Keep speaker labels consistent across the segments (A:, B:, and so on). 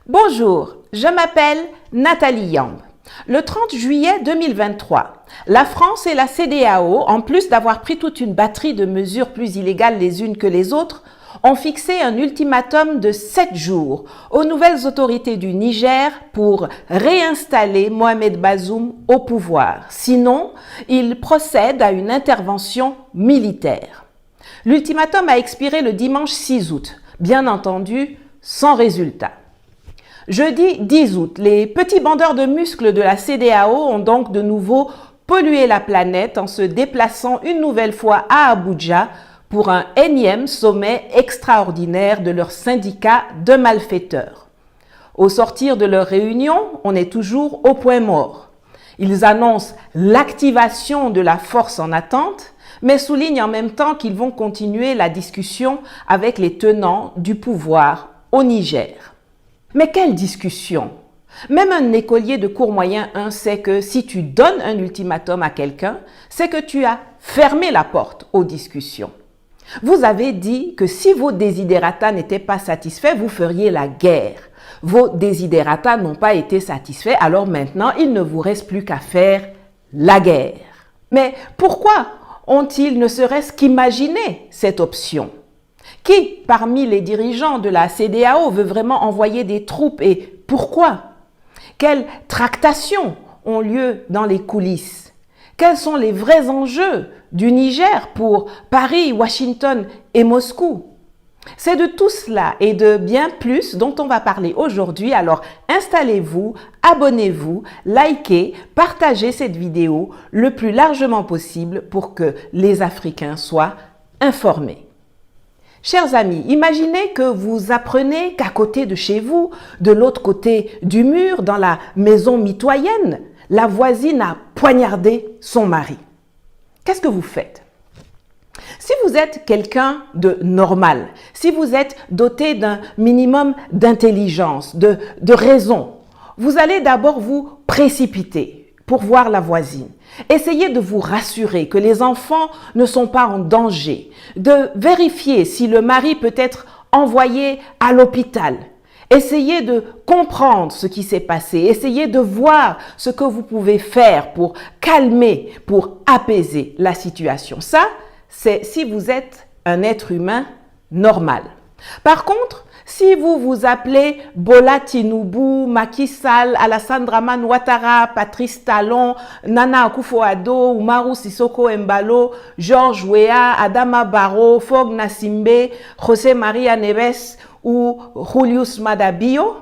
A: Bonjour, je m'appelle Nathalie Yamb. Le 30 juillet 2023, la France et la CEDEAO, en plus d'avoir pris toute une batterie de mesures plus illégales les unes que les autres, ont fixé un ultimatum de 7 jours aux nouvelles autorités du Niger pour réinstaller Mohamed Bazoum au pouvoir. Sinon, ils procèdent à une intervention militaire. L'ultimatum a expiré le dimanche 6 août, bien entendu sans résultat. Jeudi 10 août, les petits bandeurs de muscles de la CEDEAO ont donc de nouveau pollué la planète en se déplaçant une nouvelle fois à Abuja pour un énième sommet extraordinaire de leur syndicat de malfaiteurs. Au sortir de leur réunion, on est toujours au point mort. Ils annoncent l'activation de la force en attente, mais soulignent en même temps qu'ils vont continuer la discussion avec les tenants du pouvoir au Niger. Mais quelle discussion! Même un écolier de cours moyen 1 sait que si tu donnes un ultimatum à quelqu'un, c'est que tu as fermé la porte aux discussions. Vous avez dit que si vos desiderata n'étaient pas satisfaits, vous feriez la guerre. Vos desiderata n'ont pas été satisfaits, alors maintenant, il ne vous reste plus qu'à faire la guerre. Mais pourquoi ont-ils ne serait-ce qu'imaginé cette option? Qui, parmi les dirigeants de la CEDEAO, veut vraiment envoyer des troupes et pourquoi? Quelles tractations ont lieu dans les coulisses? Quels sont les vrais enjeux du Niger pour Paris, Washington et Moscou? C'est de tout cela et de bien plus dont on va parler aujourd'hui. Alors installez-vous, abonnez-vous, likez, partagez cette vidéo le plus largement possible pour que les Africains soient informés. Chers amis, imaginez que vous apprenez qu'à côté de chez vous, de l'autre côté du mur, dans la maison mitoyenne, la voisine a poignardé son mari. Qu'est-ce que vous faites? Si vous êtes quelqu'un de normal, si vous êtes doté d'un minimum d'intelligence, de raison, vous allez d'abord vous précipiter pour voir la voisine. Essayez de vous rassurer que les enfants ne sont pas en danger, de vérifier si le mari peut être envoyé à l'hôpital. Essayez de comprendre ce qui s'est passé, essayez de voir ce que vous pouvez faire pour calmer, pour apaiser la situation. Ça, c'est si vous êtes un être humain normal. Par contre, si vous vous appelez Bola Tinubu, Macky Sall, Alassane Dramane Ouattara, Patrice Talon, Nana Akufo-Addo, Umaru Sissoko Embalo, George Weah, Adama Barrow, Fogg Nassimbe, José María Neves ou Julius Maada Bio,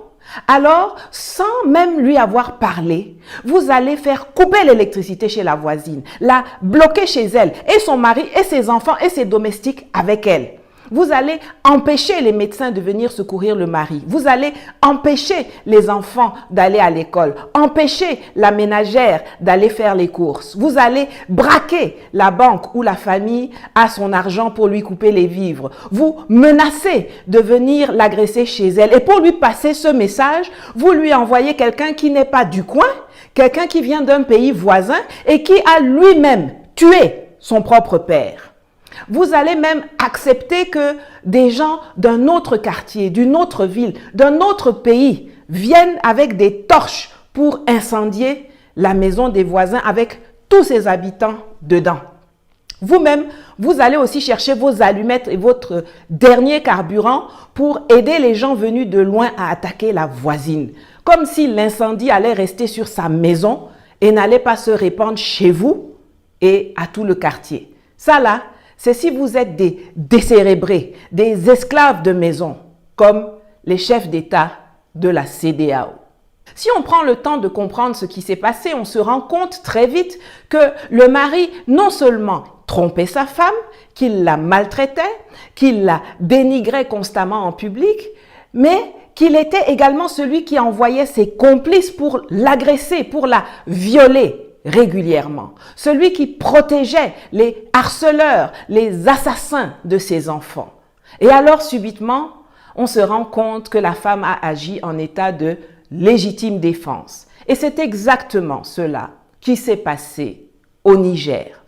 A: alors, sans même lui avoir parlé, vous allez faire couper l'électricité chez la voisine, la bloquer chez elle, et son mari, et ses enfants, et ses domestiques avec elle. Vous allez empêcher les médecins de venir secourir le mari. Vous allez empêcher les enfants d'aller à l'école, empêcher la ménagère d'aller faire les courses. Vous allez braquer la banque où la famille a son argent pour lui couper les vivres. Vous menacez de venir l'agresser chez elle. Et pour lui passer ce message, vous lui envoyez quelqu'un qui n'est pas du coin, quelqu'un qui vient d'un pays voisin et qui a lui-même tué son propre père. Vous allez même accepter que des gens d'un autre quartier, d'une autre ville, d'un autre pays viennent avec des torches pour incendier la maison des voisins avec tous ses habitants dedans. Vous-même, vous allez aussi chercher vos allumettes et votre dernier carburant pour aider les gens venus de loin à attaquer la voisine. Comme si l'incendie allait rester sur sa maison et n'allait pas se répandre chez vous et à tout le quartier. Ça là, c'est si vous êtes des décérébrés, des esclaves de maison, comme les chefs d'État de la CEDEAO. Si on prend le temps de comprendre ce qui s'est passé, on se rend compte très vite que le mari non seulement trompait sa femme, qu'il la maltraitait, qu'il la dénigrait constamment en public, mais qu'il était également celui qui envoyait ses complices pour l'agresser, pour la violer régulièrement. Celui qui protégeait les harceleurs, les assassins de ses enfants. Et alors, subitement, on se rend compte que la femme a agi en état de légitime défense. Et c'est exactement cela qui s'est passé au Niger.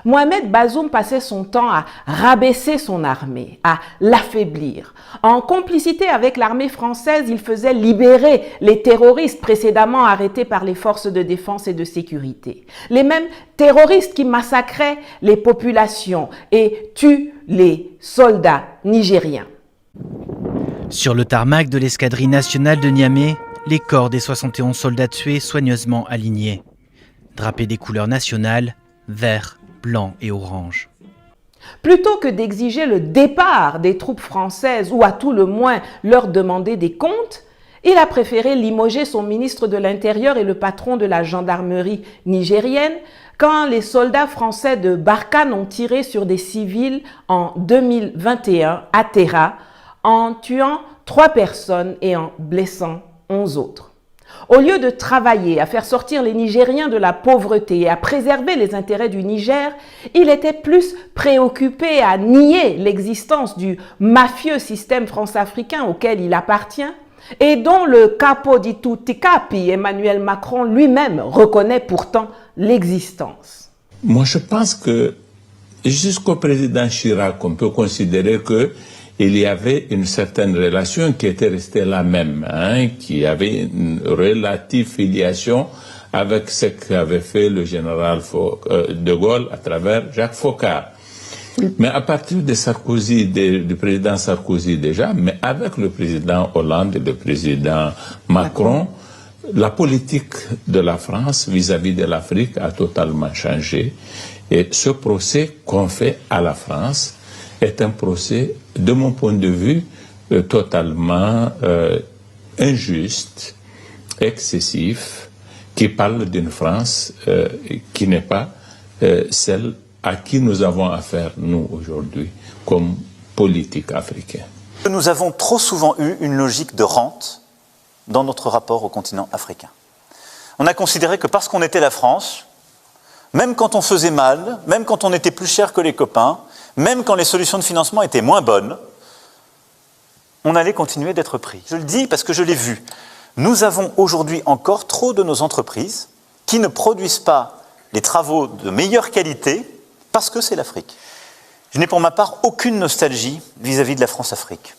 A: Mohamed Bazoum passait son temps à rabaisser son armée, à l'affaiblir. En complicité avec l'armée française, il faisait libérer les terroristes précédemment arrêtés par les forces de défense et de sécurité. Les mêmes terroristes qui massacraient les populations et tuent les soldats nigériens.
B: Sur le tarmac de l'escadrille nationale de Niamey, les corps des 71 soldats tués soigneusement alignés. Drapés des couleurs nationales, vert, blanc et orange.
A: Plutôt que d'exiger le départ des troupes françaises ou à tout le moins leur demander des comptes, il a préféré limoger son ministre de l'Intérieur et le patron de la gendarmerie nigérienne quand les soldats français de Barkhane ont tiré sur des civils en 2021 à Terra en tuant 3 personnes et en blessant 11 autres. Au lieu de travailler à faire sortir les Nigériens de la pauvreté et à préserver les intérêts du Niger, il était plus préoccupé à nier l'existence du mafieux système france-africain auquel il appartient et dont le capo di tutti capi, Emmanuel Macron lui-même, reconnaît pourtant l'existence.
C: Moi, je pense que jusqu'au président Chirac, on peut considérer que il y avait une certaine relation qui était restée la même, qui avait une relative filiation avec ce qu'avait fait le général de Gaulle à travers Jacques Foccart. Mais à partir de Sarkozy, du président Sarkozy déjà, mais avec le président Hollande et le président Macron, la politique de la France vis-à-vis de l'Afrique a totalement changé. Et ce procès qu'on fait à la France est un procès, de mon point de vue, totalement injuste, excessif, qui parle d'une France qui n'est pas celle à qui nous avons affaire, nous, aujourd'hui, comme politique africaine.
D: Nous avons trop souvent eu une logique de rente dans notre rapport au continent africain. On a considéré que parce qu'on était la France, même quand on faisait mal, même quand on était plus cher que les copains, même quand les solutions de financement étaient moins bonnes, on allait continuer d'être pris. Je le dis parce que je l'ai vu. Nous avons aujourd'hui encore trop de nos entreprises qui ne produisent pas les travaux de meilleure qualité parce que c'est l'Afrique. Je n'ai pour ma part aucune nostalgie vis-à-vis de la France-Afrique.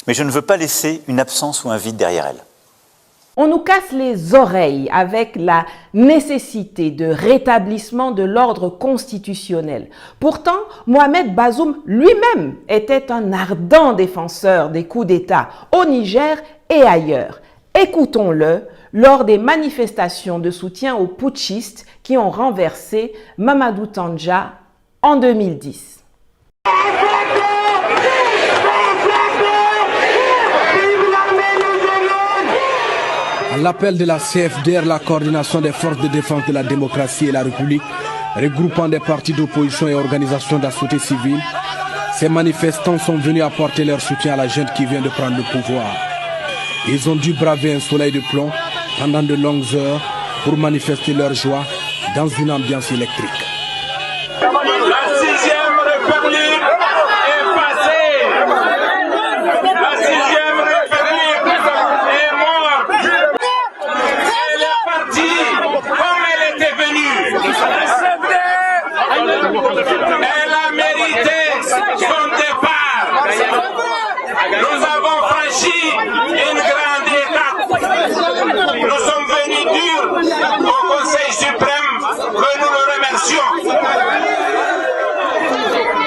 D: Mais je ne veux pas laisser une absence ou un vide derrière elle.
A: On nous casse les oreilles avec la nécessité de rétablissement de l'ordre constitutionnel. Pourtant, Mohamed Bazoum lui-même était un ardent défenseur des coups d'État au Niger et ailleurs. Écoutons-le lors des manifestations de soutien aux putschistes qui ont renversé Mamadou Tandja en 2010.
E: À l'appel de la CFDR, la coordination des forces de défense de la démocratie et la République, regroupant des partis d'opposition et organisations de la société civile, ces manifestants sont venus apporter leur soutien à la junte qui vient de prendre le pouvoir. Ils ont dû braver un soleil de plomb pendant de longues heures pour manifester leur joie dans une ambiance électrique.
F: Elle a mérité son départ. Nous avons franchi une grande étape. Nous sommes venus dire au Conseil suprême que nous le remercions.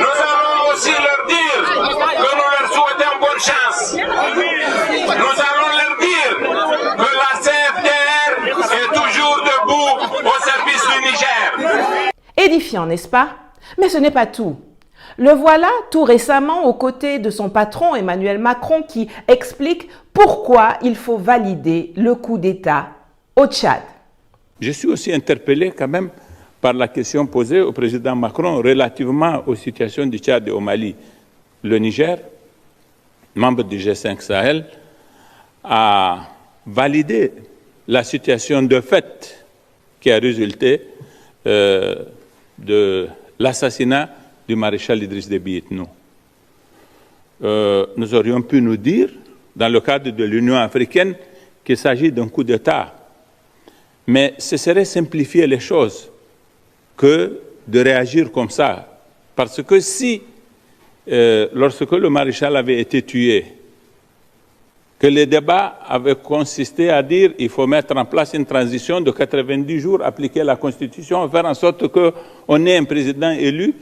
F: Nous allons aussi leur dire que nous leur souhaitons bonne chance. Nous allons leur dire que la CFDR est toujours debout au service du Niger.
A: Édifiant, n'est-ce pas? Mais ce n'est pas tout. Le voilà tout récemment aux côtés de son patron Emmanuel Macron qui explique pourquoi il faut valider le coup d'État au Tchad.
C: Je suis aussi interpellé quand même par la question posée au président Macron relativement aux situations du Tchad et au Mali. Le Niger, membre du G5 Sahel, a validé la situation de fait qui a résulté de l'assassinat du maréchal Idriss Déby Itno. Nous aurions pu nous dire, dans le cadre de l'Union africaine, qu'il s'agit d'un coup d'État. Mais ce serait simplifier les choses que de réagir comme ça. Parce que si, lorsque le maréchal avait été tué, que les débats avaient consisté à dire qu'il faut mettre en place une transition de 90 jours, appliquer la Constitution, faire en sorte qu'on ait un président élu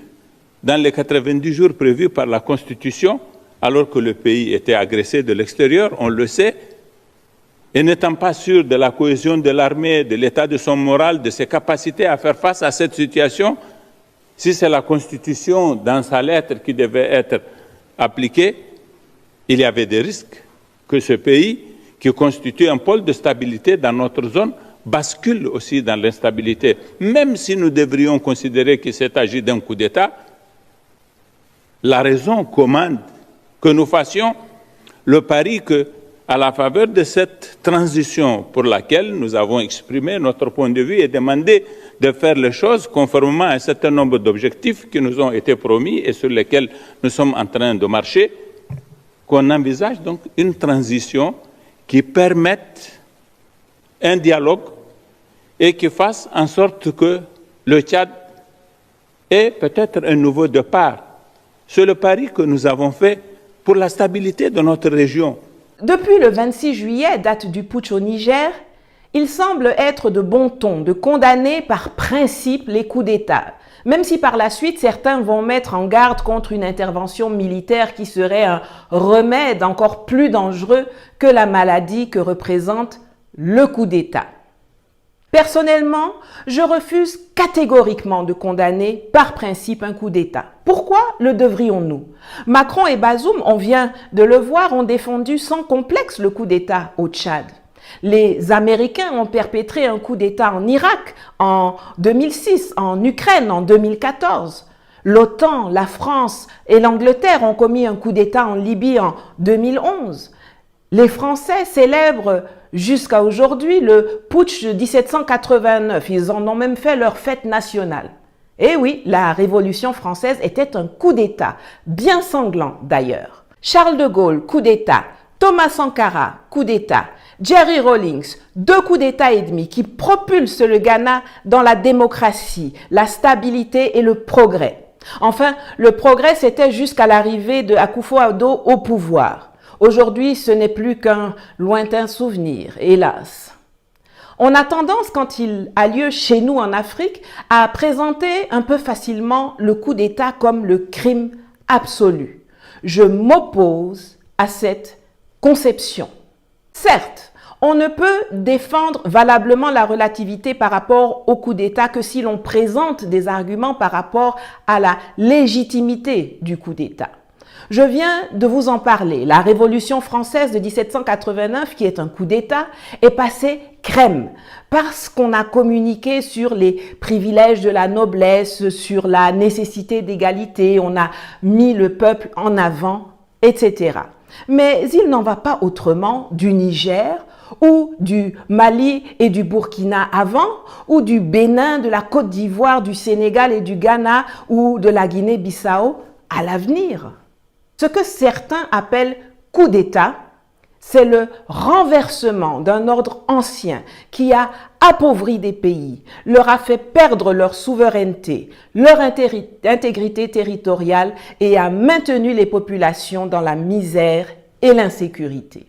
C: dans les 90 jours prévus par la Constitution, alors que le pays était agressé de l'extérieur, on le sait, et n'étant pas sûr de la cohésion de l'armée, de l'état de son moral, de ses capacités à faire face à cette situation, si c'est la Constitution dans sa lettre qui devait être appliquée, il y avait des risques que ce pays, qui constitue un pôle de stabilité dans notre zone, bascule aussi dans l'instabilité. Même si nous devrions considérer qu'il s'est agi d'un coup d'État, la raison commande que nous fassions le pari que, à la faveur de cette transition pour laquelle nous avons exprimé notre point de vue et demandé de faire les choses conformément à un certain nombre d'objectifs qui nous ont été promis et sur lesquels nous sommes en train de marcher, qu'on envisage donc une transition qui permette un dialogue et qui fasse en sorte que le Tchad ait peut-être un nouveau départ. C'est le pari que nous avons fait pour la stabilité de notre région.
A: Depuis le 26 juillet, date du putsch au Niger, il semble être de bon ton de condamner par principe les coups d'État, même si par la suite certains vont mettre en garde contre une intervention militaire qui serait un remède encore plus dangereux que la maladie que représente le coup d'État. Personnellement, je refuse catégoriquement de condamner par principe un coup d'État. Pourquoi le devrions-nous? Macron et Bazoum, on vient de le voir, ont défendu sans complexe le coup d'État au Tchad. Les Américains ont perpétré un coup d'État en Irak en 2006, en Ukraine en 2014. L'OTAN, la France et l'Angleterre ont commis un coup d'État en Libye en 2011. Les Français célèbrent jusqu'à aujourd'hui le putsch de 1789. Ils en ont même fait leur fête nationale. Et oui, la Révolution française était un coup d'État, bien sanglant d'ailleurs. Charles de Gaulle, coup d'État. Thomas Sankara, coup d'État. Jerry Rawlings, 2 coups d'État et demi qui propulsent le Ghana dans la démocratie, la stabilité et le progrès. Enfin, le progrès, c'était jusqu'à l'arrivée de Akufo-Addo au pouvoir. Aujourd'hui, ce n'est plus qu'un lointain souvenir, hélas. On a tendance, quand il a lieu chez nous en Afrique, à présenter un peu facilement le coup d'État comme le crime absolu. Je m'oppose à cette conception. Certes, on ne peut défendre valablement la relativité par rapport au coup d'État que si l'on présente des arguments par rapport à la légitimité du coup d'État. Je viens de vous en parler. La Révolution française de 1789, qui est un coup d'État, est passée crème parce qu'on a communiqué sur les privilèges de la noblesse, sur la nécessité d'égalité, on a mis le peuple en avant, etc. Mais il n'en va pas autrement du Niger ou du Mali et du Burkina avant, ou du Bénin, de la Côte d'Ivoire, du Sénégal et du Ghana ou de la Guinée-Bissau à l'avenir. Ce que certains appellent coup d'État, c'est le renversement d'un ordre ancien qui a appauvri des pays, leur a fait perdre leur souveraineté, leur intégrité territoriale et a maintenu les populations dans la misère et l'insécurité.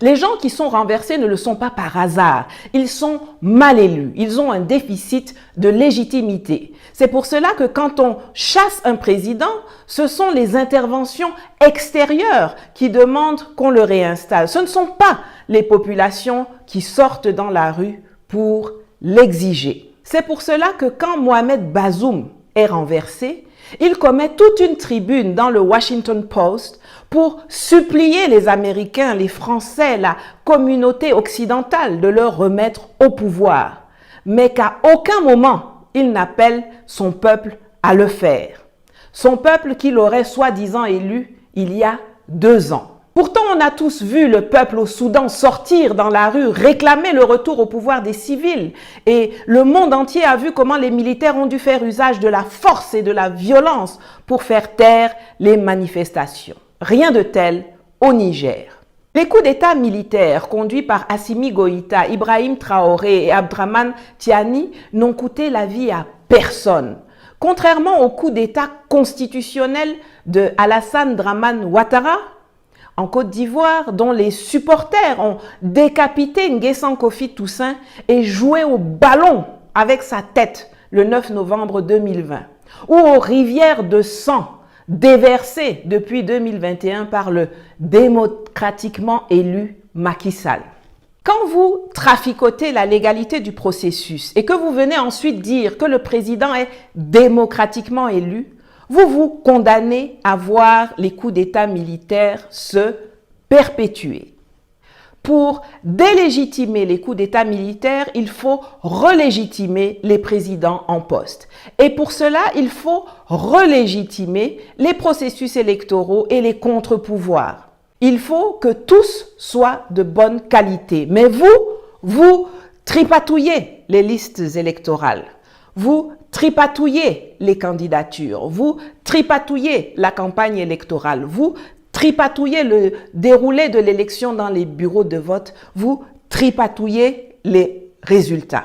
A: Les gens qui sont renversés ne le sont pas par hasard, ils sont mal élus, ils ont un déficit de légitimité. C'est pour cela que quand on chasse un président, ce sont les interventions extérieures qui demandent qu'on le réinstalle. Ce ne sont pas les populations qui sortent dans la rue pour l'exiger. C'est pour cela que quand Mohamed Bazoum est renversé, il commet toute une tribune dans le Washington Post pour supplier les Américains, les Français, la communauté occidentale de le remettre au pouvoir, mais qu'à aucun moment il n'appelle son peuple à le faire. Son peuple qu'il aurait soi-disant élu il y a 2 ans. Pourtant, on a tous vu le peuple au Soudan sortir dans la rue, réclamer le retour au pouvoir des civils. Et le monde entier a vu comment les militaires ont dû faire usage de la force et de la violence pour faire taire les manifestations. Rien de tel au Niger. Les coups d'État militaires conduits par Assimi Goïta, Ibrahim Traoré et Abdraman Tiani n'ont coûté la vie à personne. Contrairement au coup d'État constitutionnel de Alassane Dramane Ouattara, en Côte d'Ivoire, dont les supporters ont décapité Nguessan Kofi Toussaint et joué au ballon avec sa tête le 9 novembre 2020, ou aux rivières de sang déversées depuis 2021 par le démocratiquement élu Macky Sall. Quand vous traficotez la légalité du processus et que vous venez ensuite dire que le président est démocratiquement élu, vous vous condamnez à voir les coups d'État militaires se perpétuer. Pour délégitimer les coups d'État militaires, il faut relégitimer les présidents en poste. Et pour cela, il faut relégitimer les processus électoraux et les contre-pouvoirs. Il faut que tous soient de bonne qualité. Mais vous tripatouillez les listes électorales. Vous tripatouillez les candidatures. Vous tripatouillez la campagne électorale. Vous tripatouillez le déroulé de l'élection dans les bureaux de vote. Vous tripatouillez les résultats.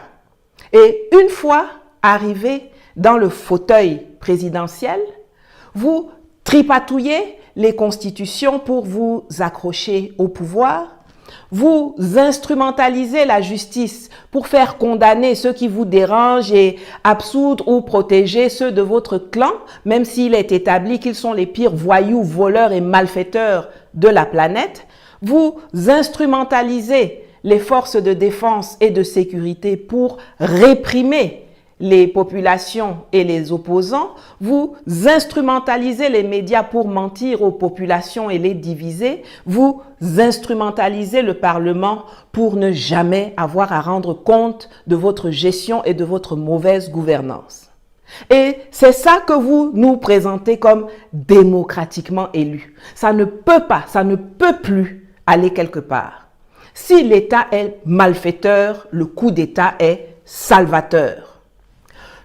A: Et une fois arrivé dans le fauteuil présidentiel, vous tripatouillez les constitutions pour vous accrocher au pouvoir. Vous instrumentalisez la justice pour faire condamner ceux qui vous dérangent et absoudre ou protéger ceux de votre clan, même s'il est établi qu'ils sont les pires voyous, voleurs et malfaiteurs de la planète. Vous instrumentalisez les forces de défense et de sécurité pour réprimer les populations et les opposants. Vous instrumentalisez les médias pour mentir aux populations et les diviser. Vous instrumentalisez le Parlement pour ne jamais avoir à rendre compte de votre gestion et de votre mauvaise gouvernance. Et c'est ça que vous nous présentez comme démocratiquement élu. Ça ne peut plus aller quelque part. Si l'État est malfaiteur, le coup d'État est salvateur.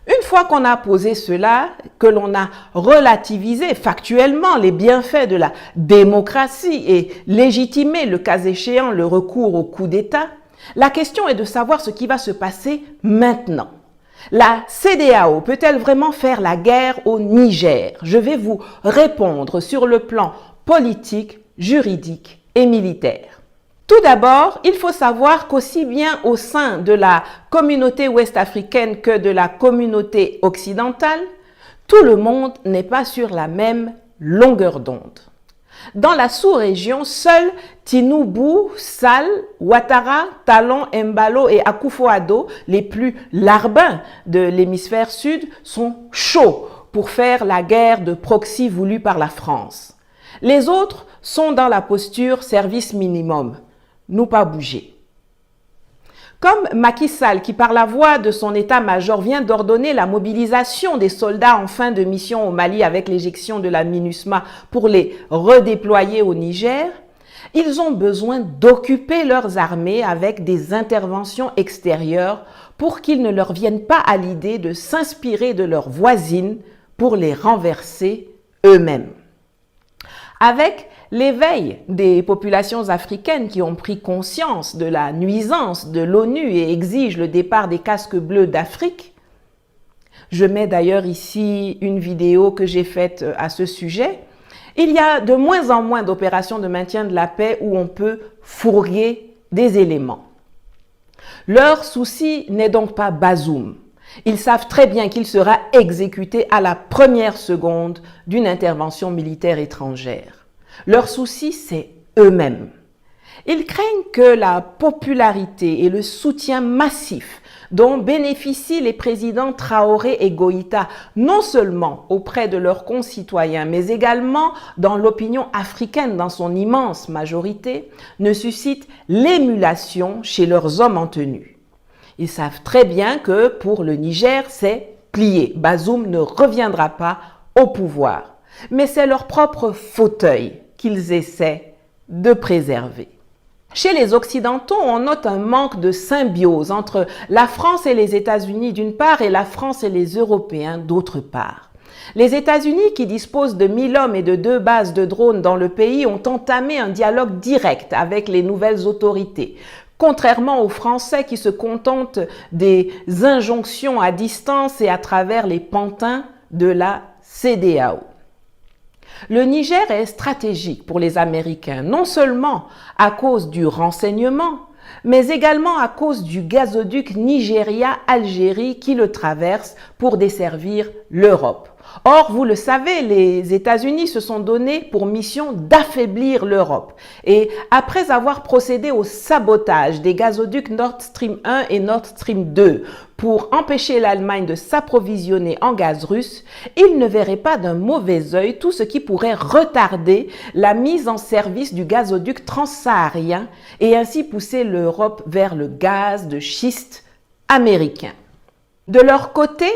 A: Une fois qu'on a posé cela, que l'on a relativisé factuellement les bienfaits de la démocratie et légitimé le cas échéant le recours au coup d'État, la question est de savoir ce qui va se passer maintenant. La CEDEAO peut-elle vraiment faire la guerre au Niger? Je vais vous répondre sur le plan politique, juridique et militaire. Tout d'abord, il faut savoir qu'aussi bien au sein de la communauté ouest-africaine que de la communauté occidentale, tout le monde n'est pas sur la même longueur d'onde. Dans la sous-région, seuls Tinubu, Sall, Ouattara, Talon, Embalo et Akufo-Addo, les plus larbins de l'hémisphère sud, sont chauds pour faire la guerre de proxy voulue par la France. Les autres sont dans la posture service minimum. Nous pas bouger. Comme Macky Sall, qui par la voix de son état-major vient d'ordonner la mobilisation des soldats en fin de mission au Mali avec l'éjection de la MINUSMA pour les redéployer au Niger, ils ont besoin d'occuper leurs armées avec des interventions extérieures pour qu'ils ne leur viennent pas à l'idée de s'inspirer de leurs voisines pour les renverser eux-mêmes. Avec l'éveil des populations africaines qui ont pris conscience de la nuisance de l'ONU et exigent le départ des casques bleus d'Afrique. Je mets d'ailleurs ici une vidéo que j'ai faite à ce sujet. Il y a de moins en moins d'opérations de maintien de la paix où on peut fourguer des éléments. Leur souci n'est donc pas Bazoum. Ils savent très bien qu'il sera exécuté à la première seconde d'une intervention militaire étrangère. Leur souci, c'est eux-mêmes. Ils craignent que la popularité et le soutien massif dont bénéficient les présidents Traoré et Goïta, non seulement auprès de leurs concitoyens, mais également dans l'opinion africaine dans son immense majorité, ne suscitent l'émulation chez leurs hommes en tenue. Ils savent très bien que pour le Niger, c'est plié. Bazoum ne reviendra pas au pouvoir. Mais c'est leur propre fauteuil qu'ils essaient de préserver. Chez les Occidentaux, on note un manque de symbiose entre la France et les États-Unis d'une part et la France et les Européens d'autre part. Les États-Unis, qui disposent de 1000 hommes et de 2 bases de drones dans le pays, ont entamé un dialogue direct avec les nouvelles autorités, contrairement aux Français qui se contentent des injonctions à distance et à travers les pantins de la CEDEAO. Le Niger est stratégique pour les Américains, non seulement à cause du renseignement, mais également à cause du gazoduc Nigeria-Algérie qui le traverse pour desservir l'Europe. Or, vous le savez, les États-Unis se sont donnés pour mission d'affaiblir l'Europe. Et après avoir procédé au sabotage des gazoducs Nord Stream 1 et Nord Stream 2 pour empêcher l'Allemagne de s'approvisionner en gaz russe, ils ne verraient pas d'un mauvais œil tout ce qui pourrait retarder la mise en service du gazoduc transsaharien et ainsi pousser l'Europe vers le gaz de schiste américain. De leur côté,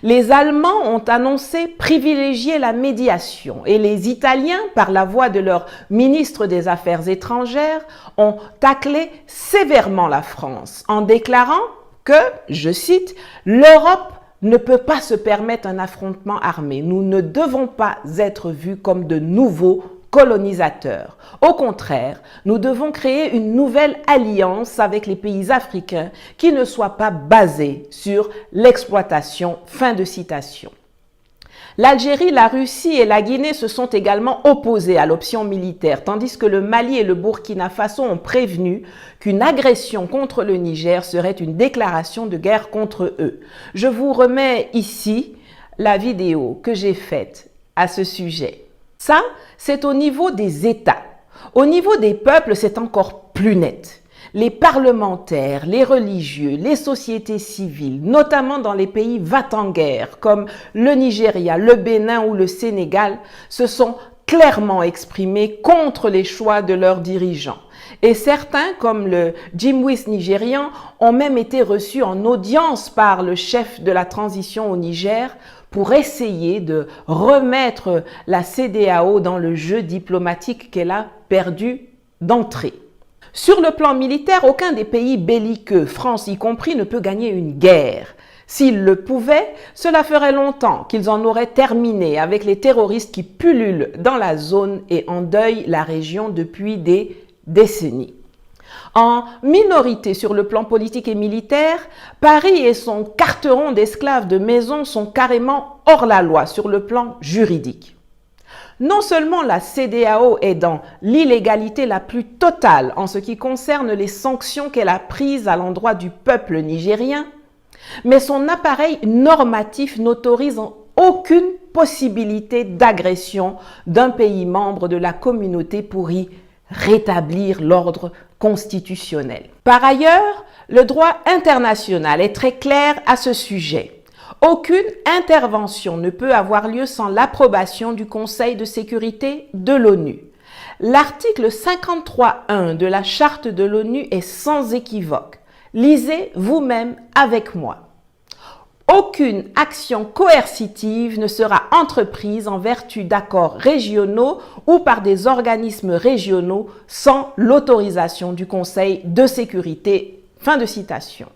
A: les Allemands ont annoncé privilégier la médiation et les Italiens, par la voix de leur ministre des Affaires étrangères, ont taclé sévèrement la France en déclarant que, je cite, « l'Europe ne peut pas se permettre un affrontement armé. Nous ne devons pas être vus comme de nouveaux colonisateurs. Au contraire, nous devons créer une nouvelle alliance avec les pays africains qui ne soit pas basée sur l'exploitation. » Fin de citation. L'Algérie, la Russie et la Guinée se sont également opposés à l'option militaire, tandis que le Mali et le Burkina Faso ont prévenu qu'une agression contre le Niger serait une déclaration de guerre contre eux. Je vous remets ici la vidéo que j'ai faite à ce sujet. Ça, c'est au niveau des États. Au niveau des peuples, c'est encore plus net. Les parlementaires, les religieux, les sociétés civiles, notamment dans les pays va-t-en-guerre comme le Nigeria, le Bénin ou le Sénégal, se sont clairement exprimés contre les choix de leurs dirigeants. Et certains, comme le Jimwis nigérian, ont même été reçus en audience par le chef de la transition au Niger pour essayer de remettre la CEDEAO dans le jeu diplomatique qu'elle a perdu d'entrée. Sur le plan militaire, aucun des pays belliqueux, France y compris, ne peut gagner une guerre. S'ils le pouvaient, cela ferait longtemps qu'ils en auraient terminé avec les terroristes qui pullulent dans la zone et endeuillent la région depuis des décennies. En minorité sur le plan politique et militaire, Paris et son carteron d'esclaves de maison sont carrément hors la loi sur le plan juridique. Non seulement la CEDEAO est dans l'illégalité la plus totale en ce qui concerne les sanctions qu'elle a prises à l'endroit du peuple nigérien, mais son appareil normatif n'autorise aucune possibilité d'agression d'un pays membre de la communauté pour y rétablir l'ordre constitutionnel. Par ailleurs, le droit international est très clair à ce sujet. Aucune intervention ne peut avoir lieu sans l'approbation du Conseil de sécurité de l'ONU. L'article 53.1 de la Charte de l'ONU est sans équivoque. Lisez vous-même avec moi. Aucune action coercitive ne sera entreprise en vertu d'accords régionaux ou par des organismes régionaux sans l'autorisation du Conseil de sécurité. Fin de citation.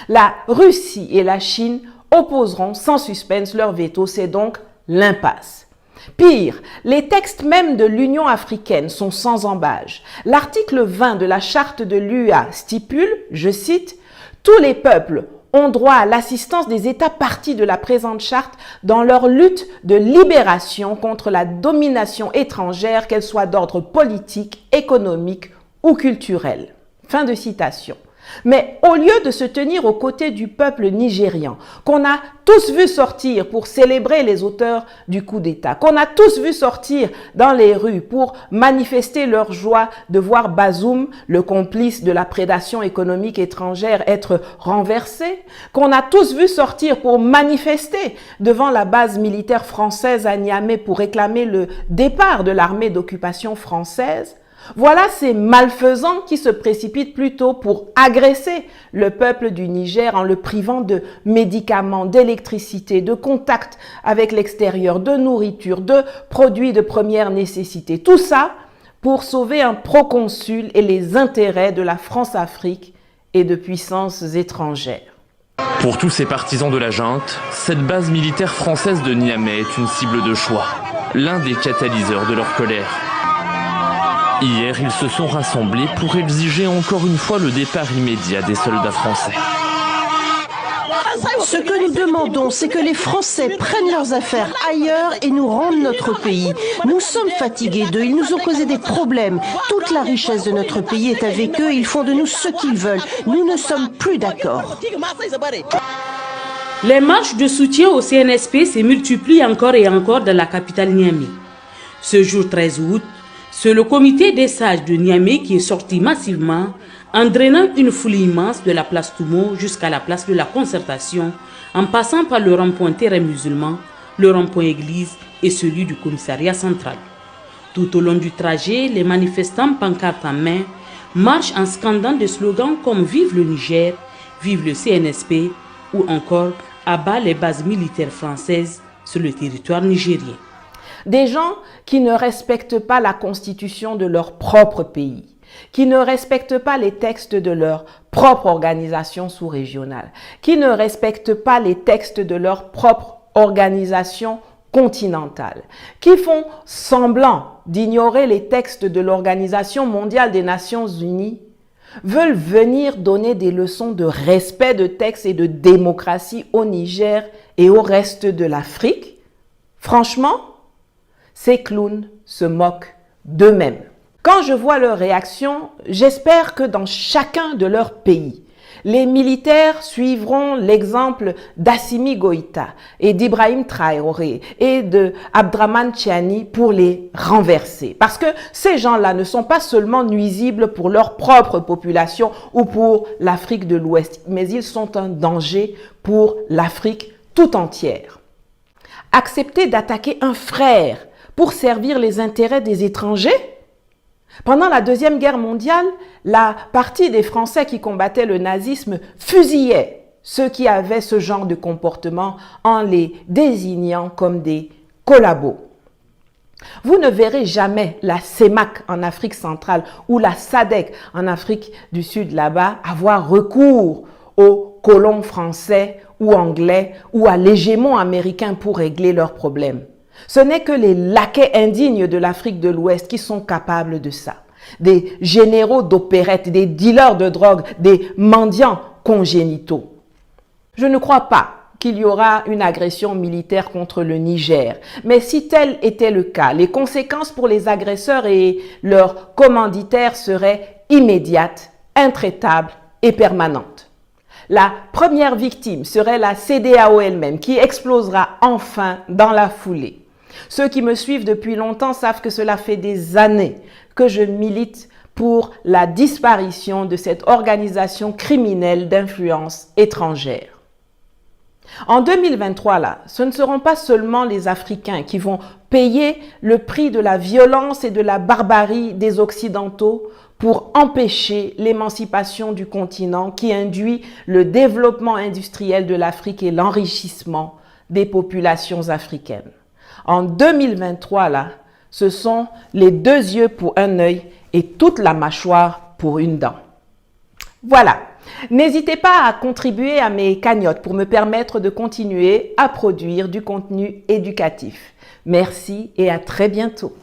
A: La Russie et la Chine opposeront sans suspense leur veto, c'est donc l'impasse. Pire, les textes même de l'Union africaine sont sans embâge. L'article 20 de la Charte de l'UA stipule, je cite, « Tous les peuples ont droit à l'assistance des États parties de la présente charte dans leur lutte de libération contre la domination étrangère, qu'elle soit d'ordre politique, économique ou culturel. » Fin de citation. Mais au lieu de se tenir aux côtés du peuple nigérian, qu'on a tous vu sortir pour célébrer les auteurs du coup d'État, qu'on a tous vu sortir dans les rues pour manifester leur joie de voir Bazoum, le complice de la prédation économique étrangère, être renversé, qu'on a tous vu sortir pour manifester devant la base militaire française à Niamey pour réclamer le départ de l'armée d'occupation française, voilà ces malfaisants qui se précipitent plutôt pour agresser le peuple du Niger en le privant de médicaments, d'électricité, de contact avec l'extérieur, de nourriture, de produits de première nécessité. Tout ça pour sauver un proconsul et les intérêts de la France-Afrique et de puissances étrangères.
G: Pour tous ces partisans de la junte, cette base militaire française de Niamey est une cible de choix, l'un des catalyseurs de leur colère. Hier, ils se sont rassemblés pour exiger encore une fois le départ immédiat des soldats français.
H: Ce que nous demandons, c'est que les Français prennent leurs affaires ailleurs et nous rendent notre pays. Nous sommes fatigués d'eux, ils nous ont causé des problèmes. Toute la richesse de notre pays est avec eux, ils font de nous ce qu'ils veulent. Nous ne sommes plus d'accord.
I: Les marches de soutien au CNSP se multiplient encore et encore dans la capitale Niamey. Ce jour 13 août, c'est le comité des sages de Niamey qui est sorti massivement en drainant une foule immense de la place Toumo jusqu'à la place de la Concertation, en passant par le rond-point Terrain Musulman, le rond-point Église et celui du commissariat central. Tout au long du trajet, les manifestants, pancartes en main, marchent en scandant des slogans comme « Vive le Niger »,« Vive le CNSP » ou encore « Abat les bases militaires françaises sur le territoire nigérien ».
A: Des gens qui ne respectent pas la constitution de leur propre pays, qui ne respectent pas les textes de leur propre organisation sous-régionale, qui ne respectent pas les textes de leur propre organisation continentale, qui font semblant d'ignorer les textes de l'Organisation mondiale des Nations Unies, veulent venir donner des leçons de respect de textes et de démocratie au Niger et au reste de l'Afrique. Franchement, ces clowns se moquent d'eux-mêmes. Quand je vois leurs réactions, j'espère que dans chacun de leurs pays, les militaires suivront l'exemple d'Assimi Goïta et d'Ibrahim Traoré et de Abdraman Tchiani pour les renverser. Parce que ces gens-là ne sont pas seulement nuisibles pour leur propre population ou pour l'Afrique de l'Ouest, mais ils sont un danger pour l'Afrique tout entière. Accepter d'attaquer un frère pour servir les intérêts des étrangers? Pendant la Deuxième Guerre mondiale, la partie des Français qui combattaient le nazisme fusillait ceux qui avaient ce genre de comportement en les désignant comme des collabos. Vous ne verrez jamais la CEMAC en Afrique centrale ou la SADC en Afrique du Sud là-bas avoir recours aux colons français ou anglais ou à l'hégémon américain pour régler leurs problèmes. Ce n'est que les laquais indignes de l'Afrique de l'Ouest qui sont capables de ça. Des généraux d'opérette, des dealers de drogue, des mendiants congénitaux. Je ne crois pas qu'il y aura une agression militaire contre le Niger. Mais si tel était le cas, les conséquences pour les agresseurs et leurs commanditaires seraient immédiates, intraitables et permanentes. La première victime serait la CEDEAO elle-même qui explosera enfin dans la foulée. Ceux qui me suivent depuis longtemps savent que cela fait des années que je milite pour la disparition de cette organisation criminelle d'influence étrangère. En 2023, là, ce ne seront pas seulement les Africains qui vont payer le prix de la violence et de la barbarie des Occidentaux pour empêcher l'émancipation du continent qui induit le développement industriel de l'Afrique et l'enrichissement des populations africaines. En 2023, là, ce sont les 2 yeux pour un œil et toute la mâchoire pour une dent. Voilà. N'hésitez pas à contribuer à mes cagnottes pour me permettre de continuer à produire du contenu éducatif. Merci et à très bientôt.